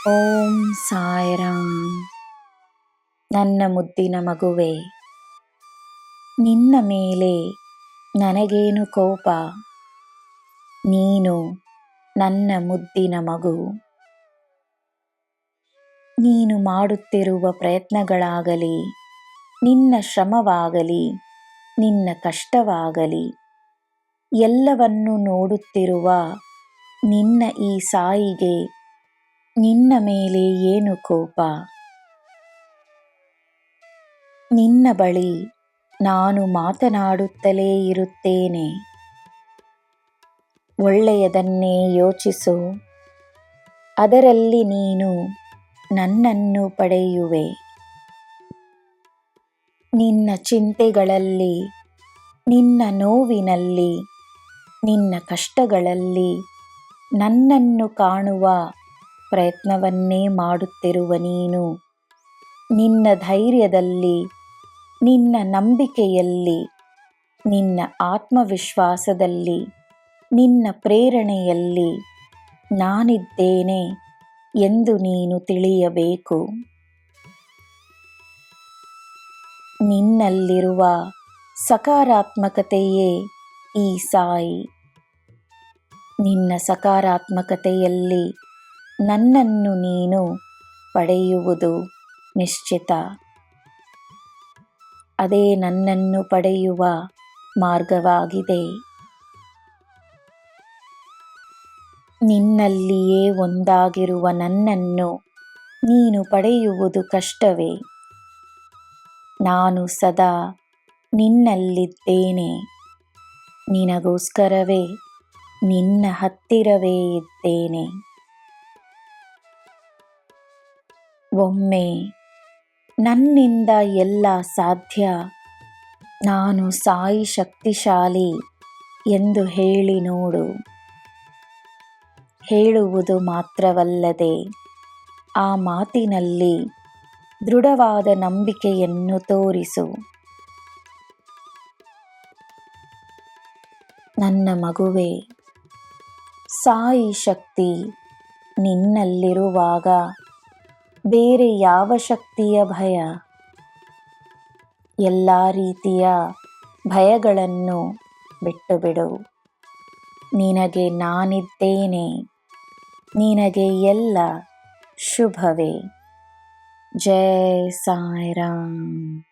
ಓಂ ಸಾಯಿರಾಮ್. ನನ್ನ ಮುದ್ದಿನ ಮಗುವೆ, ನಿನ್ನ ಮೇಲೆ ನನಗೇನು ಕೋಪ? ನೀನು ನನ್ನ ಮುದ್ದಿನ ಮಗು. ನೀನು ಮಾಡುತ್ತಿರುವ ಪ್ರಯತ್ನಗಳಾಗಲಿ, ನಿನ್ನ ಶ್ರಮವಾಗಲಿ, ನಿನ್ನ ಕಷ್ಟವಾಗಲಿ, ಎಲ್ಲವನ್ನು ನೋಡುತ್ತಿರುವ ನಿನ್ನ ಈ ಸಾಯಿಗೆ ನಿನ್ನ ಮೇಲೆ ಏನು ಕೋಪ? ನಿನ್ನ ಬಳಿ ನಾನು ಮಾತನಾಡುತ್ತಲೇ ಇರುತ್ತೇನೆ. ಒಳ್ಳೆಯದನ್ನೇ ಯೋಚಿಸು, ಅದರಲ್ಲಿ ನೀನು ನನ್ನನ್ನು ಪಡೆಯುವೆ. ನಿನ್ನ ಚಿಂತೆಗಳಲ್ಲಿ, ನಿನ್ನ ನೋವಿನಲ್ಲಿ, ನಿನ್ನ ಕಷ್ಟಗಳಲ್ಲಿ ನನ್ನನ್ನು ಕಾಣುವ ಪ್ರಯತ್ನವನ್ನೇ ಮಾಡುತ್ತಿರುವ ನೀನು, ನಿನ್ನ ಧೈರ್ಯದಲ್ಲಿ, ನಿನ್ನ ನಂಬಿಕೆಯಲ್ಲಿ, ನಿನ್ನ ಆತ್ಮವಿಶ್ವಾಸದಲ್ಲಿ, ನಿನ್ನ ಪ್ರೇರಣೆಯಲ್ಲಿ ನಾನಿದ್ದೇನೆ ಎಂದು ನೀನು ತಿಳಿಯಬೇಕು. ನಿನ್ನಲ್ಲಿರುವ ಸಕಾರಾತ್ಮಕತೆಯೇ ಈ ಸಾಯಿ. ನಿನ್ನ ಸಕಾರಾತ್ಮಕತೆಯಲ್ಲಿ ನನ್ನನ್ನು ನೀನು ಪಡೆಯುವುದು ನಿಶ್ಚಿತ. ಅದೇ ನನ್ನನ್ನು ಪಡೆಯುವ ಮಾರ್ಗವಾಗಿದೆ. ನಿನ್ನಲ್ಲಿಯೇ ಒಂದಾಗಿರುವ ನನ್ನನ್ನು ನೀನು ಪಡೆಯುವುದು ಕಷ್ಟವೇ? ನಾನು ಸದಾ ನಿನ್ನಲ್ಲಿದ್ದೇನೆ. ನಿನಗೋಸ್ಕರವೇ ನಿನ್ನ ಹತ್ತಿರವೇ ಇದ್ದೇನೆ. ಒಮ್ಮೆ ನನ್ನಿಂದ ಎಲ್ಲ ಸಾಧ್ಯ, ನಾನು ಸಾಯಿ ಶಕ್ತಿಶಾಲಿ ಎಂದು ಹೇಳಿ ನೋಡು. ಹೇಳುವುದು ಮಾತ್ರವಲ್ಲದೆ ಆ ಮಾತಿನಲ್ಲಿ ದೃಢವಾದ ನಂಬಿಕೆಯನ್ನು ತೋರಿಸು. ನನ್ನ ಮಗುವೆ, ಸಾಯಿ ಶಕ್ತಿ ನಿನ್ನಲ್ಲಿರುವಾಗ ಬೇರೆ ಯಾವ ಶಕ್ತಿಯ ಭಯ? ಎಲ್ಲ ರೀತಿಯ ಭಯಗಳನ್ನು ಬಿಟ್ಟುಬಿಡು. ನಿನಗೆ ನಾನಿದ್ದೇನೆ. ನಿನಗೆ ಎಲ್ಲ ಶುಭವೇ. ಜೈ ಸಾಯಿರಾಮ್.